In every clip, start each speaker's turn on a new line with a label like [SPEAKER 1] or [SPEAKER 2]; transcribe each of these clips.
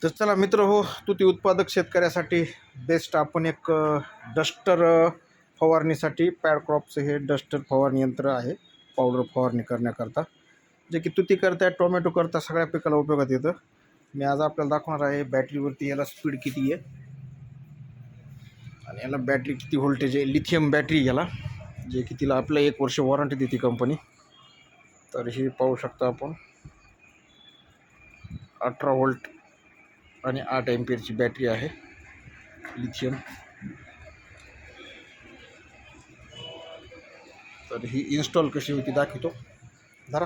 [SPEAKER 1] तर चला मित्र हो, तुती उत्पादक शेतकऱ्यासाठी बेस्ट आपण एक डस्टर फवारणीसाठी पॅडक्रॉपचं हे डस्टर फवारणी यंत्र आहे. पावडर फवारणी करण्याकरता, जे की तुती करता, टोमॅटो करता सगळ्या पिकाला उपयोगात येतं. मी आज आपल्याला दाखवणार आहे बॅटरीवरती याला स्पीड किती आहे आणि याला बॅटरी किती व्होल्टेज आहे. लिथियम बॅटरी याला, जे की तिला आपलं 1 वर्ष वॉरंटी देते कंपनी. तर हे पाहू शकता आपण 18 व्होल्ट आणि 8 एम्पियरची बॅटरी आहे लिथियम. तर ही इन्स्टॉल कशी होती दाखवतो. धरा.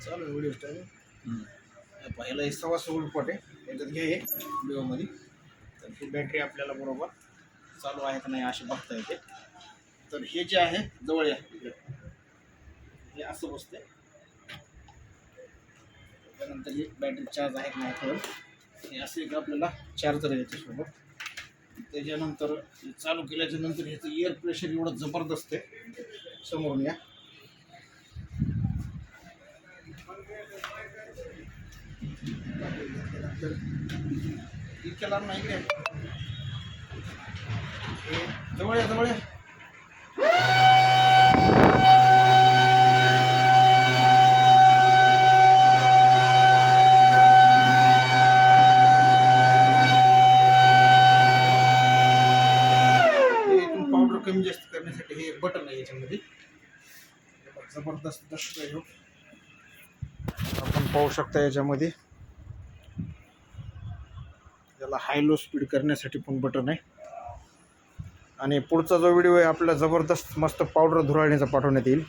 [SPEAKER 1] चालू व्हिडिओ स्टार्ट. पहिला हे 6.25 व्होल्ट आहे, याच्यात घे व्हिडिओमध्ये. तर ही बॅटरी आपल्याला बरोबर चालू आहे का नाही असे बघता येते. तर हे जे आहे जवळ या इकडे, हे असं बसते. त्यानंतर ही बॅटरी चार्ज आहे का नाही कळत. हे असं एक आपल्याला चार्जर आहे याच्यासोबत. त्याच्यानंतर चालू केल्याच्या नंतर ह्याचं एअर प्रेशर एवढं जबरदस्त आहे. समोरून या. इतक्या लांब नाही इकडे, जवळ या जवळ या. पावडर कमी जास्त करण्यासाठी हे बटन आहे याच्यामध्ये. जबरदस्त दष्ट आहे. आपण पाहू शकता याच्यामध्ये याला हाय लो स्पीड करण्यासाठी पण बटन आहे. आणि पुढचा जो व्हिडिओ आहे आपल्याला जबरदस्त मस्त पावडर धुराळणीचा पाठवण्यात येईल.